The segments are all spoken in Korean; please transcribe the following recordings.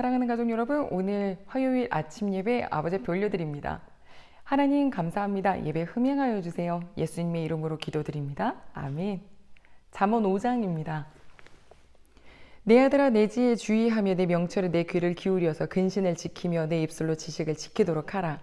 사랑하는 가족 여러분, 오늘 화요일 아침 예배 아버지께 올려드립니다. 하나님 감사합니다. 예배 흠행하여 주세요. 예수님의 이름으로 기도드립니다. 아멘. 잠언 5장입니다. 내 아들아, 내 지혜에 주의하며 내 명철에 내 귀를 기울여서 근신을 지키며 내 입술로 지식을 지키도록 하라.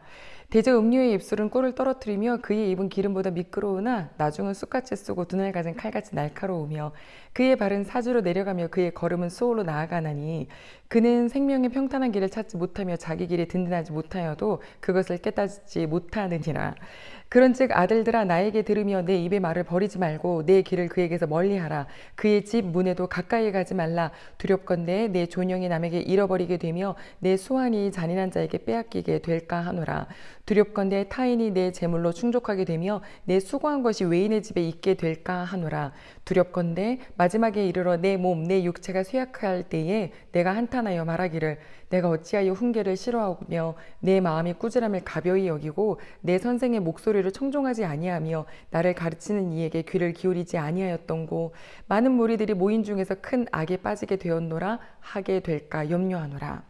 대저 음료의 입술은 꿀을 떨어뜨리며 그의 입은 기름보다 미끄러우나 나중은 쑥같이 쓰고 두날 가진 칼같이 날카로우며 그의 발은 사지로 내려가며 그의 걸음은 수월로 나아가나니 그는 생명의 평탄한 길을 찾지 못하며 자기 길에 든든하지 못하여도 그것을 깨닫지 못하느니라. 그런즉 아들들아, 나에게 들으며 내 입의 말을 버리지 말고 내 길을 그에게서 멀리하라. 그의 집 문에도 가까이 가지 말라. 두렵건대 내 존영이 남에게 잃어버리게 되며 내 수완이 잔인한 자에게 빼앗기게 될까 하노라. 두렵건대 타인이 내 재물로 충족하게 되며 내 수고한 것이 외인의 집에 있게 될까 하노라. 두렵건대 마지막에 이르러 내 몸, 내 육체가 쇠약할 때에 내가 한탄하여 말하기를 내가 어찌하여 훈계를 싫어하며 내 마음이 꾸지람을 가벼이 여기고 내 선생의 목소리를 청종하지 아니하며 나를 가르치는 이에게 귀를 기울이지 아니하였던고. 많은 무리들이 모인 중에서 큰 악에 빠지게 되었노라 하게 될까 염려하노라.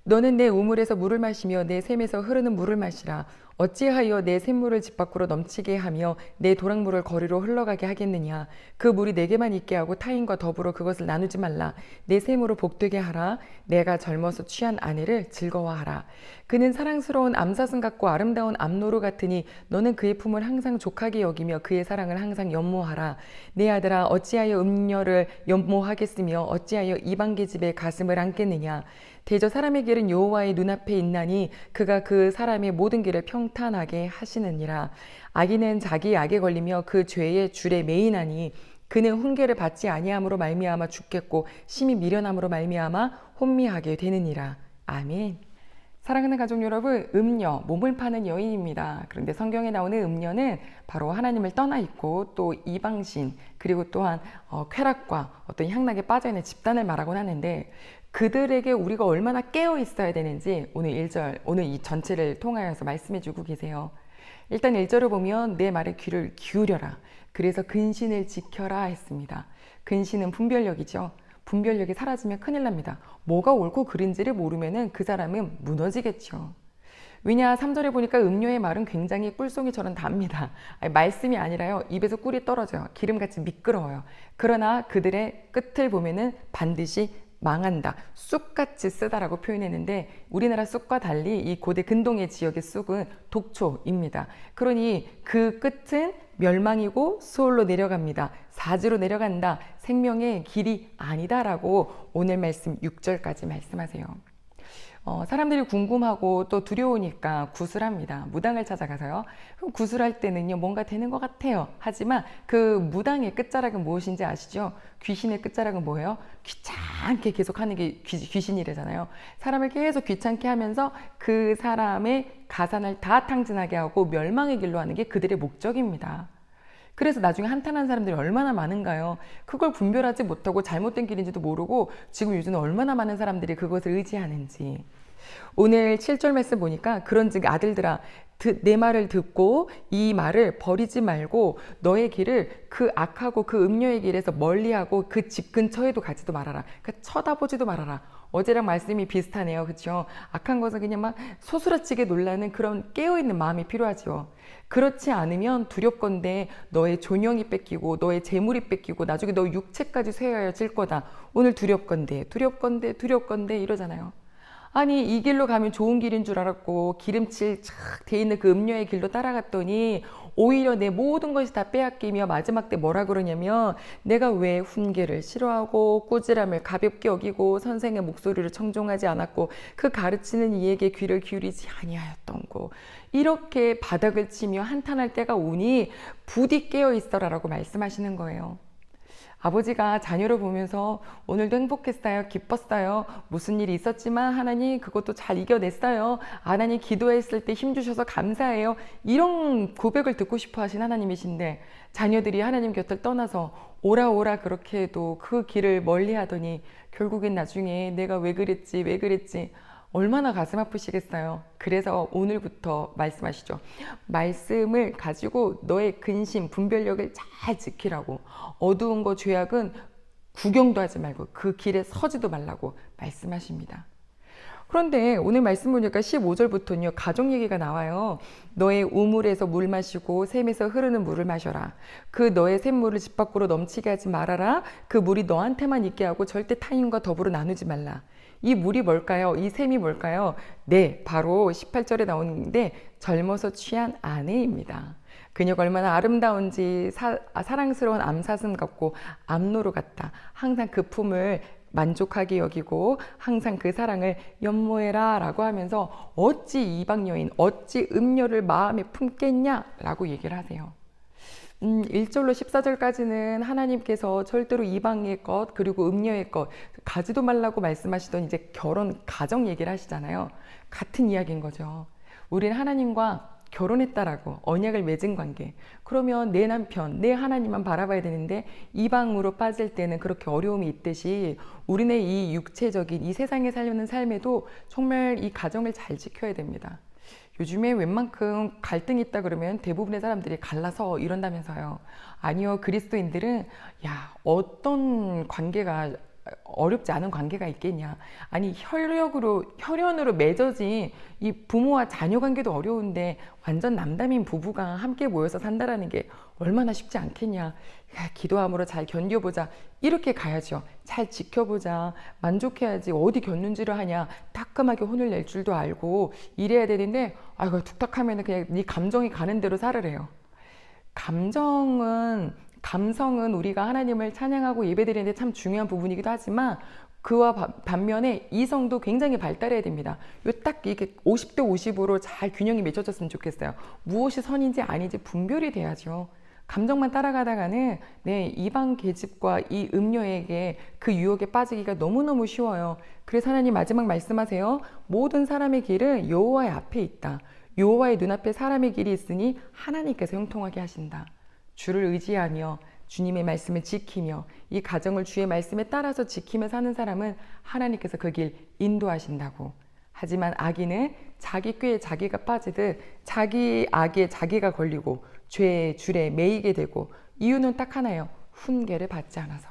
너는 내 우물에서 물을 마시며 내 샘에서 흐르는 물을 마시라. 어찌하여 내 샘물을 집 밖으로 넘치게 하며 내 도랑물을 거리로 흘러가게 하겠느냐. 그 물이 내게만 있게 하고 타인과 더불어 그것을 나누지 말라. 내 샘으로 복되게 하라. 내가 젊어서 취한 아내를 즐거워하라. 그는 사랑스러운 암사슴 같고 아름다운 암노루 같으니 너는 그의 품을 항상 족하게 여기며 그의 사랑을 항상 연모하라. 내 아들아, 어찌하여 음녀를 연모하겠으며 어찌하여 이방계 집에 가슴을 안겠느냐. 대저 사람의 길은 여호와의 눈앞에 있나니 그가 그 사람의 모든 길을 평탄하게 하시느니라. 악인은 자기 악에 걸리며 그 죄의 줄에 매이나니 그는 훈계를 받지 아니함으로 말미암아 죽겠고 심히 미련함으로 말미암아 혼미하게 되느니라. 아멘. 사랑하는 가족 여러분, 음녀, 몸을 파는 여인입니다. 그런데 성경에 나오는 음녀는 바로 하나님을 떠나 있고 또 이방신, 그리고 또한 쾌락과 어떤 향락에 빠져있는 집단을 말하곤 하는데, 그들에게 우리가 얼마나 깨어 있어야 되는지 오늘 1절, 오늘 이 전체를 통하여서 말씀해 주고 계세요. 일단 1절을 보면 내 말에 귀를 기울여라. 그래서 근신을 지켜라 했습니다. 근신은 분별력이죠. 분별력이 사라지면 큰일 납니다. 뭐가 옳고 그른지를 모르면 그 사람은 무너지겠죠. 왜냐, 3절에 보니까 음료의 말은 굉장히 꿀송이처럼 답니다. 말씀이 아니라요, 입에서 꿀이 떨어져요. 기름같이 미끄러워요. 그러나 그들의 끝을 보면은 반드시 망한다, 쑥같이 쓰다라고 표현했는데, 우리나라 쑥과 달리 이 고대 근동의 지역의 쑥은 독초입니다. 그러니 그 끝은 멸망이고 수월로 내려갑니다. 사지로 내려간다, 생명의 길이 아니다라고 오늘 말씀 6절까지 말씀하세요. 사람들이 궁금하고 또 두려우니까 구슬합니다. 무당을 찾아가서요. 구슬할 때는요, 뭔가 되는 것 같아요. 하지만 그 무당의 끝자락은 무엇인지 아시죠? 귀신의 끝자락은 뭐예요? 귀찮게 계속 하는 게 귀신이래잖아요. 사람을 계속 귀찮게 하면서 그 사람의 가산을 다 탕진하게 하고 멸망의 길로 하는 게 그들의 목적입니다. 그래서 나중에 한탄한 사람들이 얼마나 많은가요? 그걸 분별하지 못하고 잘못된 길인지도 모르고 지금 요즘 얼마나 많은 사람들이 그것을 의지하는지. 오늘 7절 말씀 보니까 그런즉 아들들아, 내 말을 듣고 이 말을 버리지 말고 너의 길을 그 악하고 그 음료의 길에서 멀리하고 그 집 근처에도 가지도 말아라. 그러니까 쳐다보지도 말아라. 어제랑 말씀이 비슷하네요. 그렇죠? 악한 것은 그냥 막 소스라치게 놀라는 그런 깨어있는 마음이 필요하죠. 그렇지 않으면 두렵건대 너의 존영이 뺏기고 너의 재물이 뺏기고 나중에 너 육체까지 쇠하여질 거다. 오늘 두렵건대 이러잖아요. 아니, 이 길로 가면 좋은 길인 줄 알았고 기름칠 착 돼 있는 그 음료의 길로 따라갔더니 오히려 내 모든 것이 다 빼앗기며 마지막 때 뭐라 그러냐면, 내가 왜 훈계를 싫어하고 꾸지람을 가볍게 여기고 선생의 목소리를 청종하지 않았고 그 가르치는 이에게 귀를 기울이지 아니하였던고. 이렇게 바닥을 치며 한탄할 때가 오니 부디 깨어 있어라 라고 말씀하시는 거예요. 아버지가 자녀를 보면서 오늘도 행복했어요, 기뻤어요, 무슨 일이 있었지만 하나님 그것도 잘 이겨냈어요, 하나님 기도했을 때 힘주셔서 감사해요, 이런 고백을 듣고 싶어 하신 하나님이신데, 자녀들이 하나님 곁을 떠나서 오라 오라 그렇게 해도 그 길을 멀리 하더니 결국엔 나중에 내가 왜 그랬지 얼마나 가슴 아프시겠어요. 그래서 오늘부터 말씀하시죠. 말씀을 가지고 너의 근심, 분별력을 잘 지키라고. 어두운 거, 죄악은 구경도 하지 말고 그 길에 서지도 말라고 말씀하십니다. 그런데 오늘 말씀 보니까 15절부터는요, 가족 얘기가 나와요. 너의 우물에서 물 마시고 샘에서 흐르는 물을 마셔라. 그 너의 샘물을 집 밖으로 넘치게 하지 말아라. 그 물이 너한테만 있게 하고 절대 타인과 더불어 나누지 말라. 이 물이 뭘까요? 이 샘이 뭘까요? 네, 바로 18절에 나오는데 젊어서 취한 아내입니다. 그녀가 얼마나 아름다운지 사랑스러운 암사슴 같고 암노루 같다. 항상 그 품을 만족하게 여기고 항상 그 사랑을 연모해라 라고 하면서 어찌 이방 여인, 어찌 음녀를 마음에 품겠냐 라고 얘기를 하세요. 1절로 14절까지는 하나님께서 절대로 이방의 것 그리고 음녀의 것 가지도 말라고 말씀하시던 이제 결혼 가정 얘기를 하시잖아요. 같은 이야기인 거죠. 우리는 하나님과 결혼했다라고 언약을 맺은 관계. 그러면 내 남편, 내 하나님만 바라봐야 되는데 이방으로 빠질 때는 그렇게 어려움이 있듯이 우리네 이 육체적인 이 세상에 살려는 삶에도 정말 이 가정을 잘 지켜야 됩니다. 요즘에 웬만큼 갈등이 있다 그러면 대부분의 사람들이 갈라서 이런다면서요. 아니요, 그리스도인들은 어떤 관계가 어렵지 않은 관계가 있겠냐. 아니 혈연으로 맺어진 이 부모와 자녀 관계도 어려운데 완전 남담인 부부가 함께 모여서 산다라는 게 얼마나 쉽지 않겠냐. 기도함으로 잘 견뎌보자. 이렇게 가야죠. 잘 지켜보자. 만족해야지. 어디 견눈질을 하냐. 따끔하게 혼을 낼 줄도 알고 이래야 되는데 아이고 툭탁하면 그냥 네 감정이 가는 대로 살으래요. 감성은 우리가 하나님을 찬양하고 예배드리는데 참 중요한 부분이기도 하지만 그와 반면에 이성도 굉장히 발달해야 됩니다. 딱 이게 50대 50으로 잘 균형이 맺혀졌으면 좋겠어요. 무엇이 선인지 아닌지 분별이 돼야죠. 감정만 따라가다가는 이방 계집과 이 음녀에게 그 유혹에 빠지기가 너무너무 쉬워요. 그래서 하나님 마지막 말씀하세요. 모든 사람의 길은 여호와의 앞에 있다. 여호와의 눈앞에 사람의 길이 있으니 하나님께서 형통하게 하신다. 주를 의지하며 주님의 말씀을 지키며 이 가정을 주의 말씀에 따라서 지키며 사는 사람은 하나님께서 그 길 인도하신다고. 하지만 악인은 자기 꾀에 자기가 빠지듯 자기 악에 자기가 걸리고 죄의 줄에 매이게 되고 이유는 딱 하나예요. 훈계를 받지 않아서,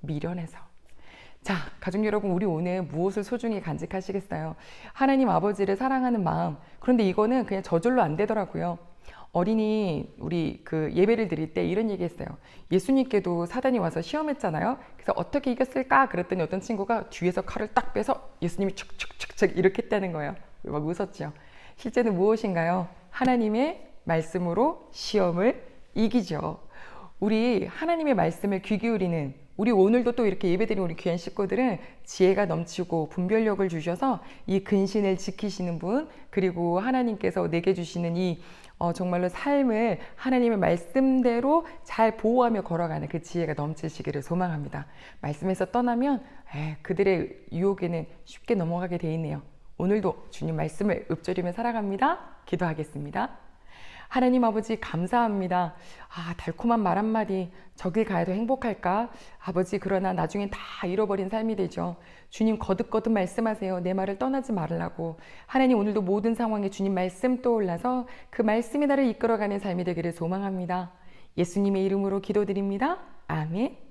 미련해서. 자, 가족 여러분, 우리 오늘 무엇을 소중히 간직하시겠어요? 하나님 아버지를 사랑하는 마음. 그런데 이거는 그냥 저절로 안 되더라고요. 어린이 우리 그 예배를 드릴 때 이런 얘기 했어요. 예수님께도 사단이 와서 시험했잖아요. 그래서 어떻게 이겼을까 그랬더니 어떤 친구가 뒤에서 칼을 딱 빼서 예수님이 척척척척 이렇게 했다는 거예요. 막 웃었죠. 실제는 무엇인가요? 하나님의 말씀으로 시험을 이기죠. 우리 하나님의 말씀을 귀 기울이는 우리 오늘도 또 이렇게 예배드린 우리 귀한 식구들은 지혜가 넘치고 분별력을 주셔서 이 근신을 지키시는 분, 그리고 하나님께서 내게 주시는 이 정말로 삶을 하나님의 말씀대로 잘 보호하며 걸어가는 그 지혜가 넘치시기를 소망합니다. 말씀에서 떠나면 그들의 유혹에는 쉽게 넘어가게 돼 있네요. 오늘도 주님 말씀을 읊조리며 살아갑니다. 기도하겠습니다. 하나님 아버지 감사합니다. 달콤한 말 한마디 저길 가야도 행복할까? 아버지 그러나 나중엔 다 잃어버린 삶이 되죠. 주님 거듭거듭 말씀하세요. 내 말을 떠나지 말라고. 하나님 오늘도 모든 상황에 주님 말씀 떠올라서 그 말씀이 나를 이끌어가는 삶이 되기를 소망합니다. 예수님의 이름으로 기도드립니다. 아멘.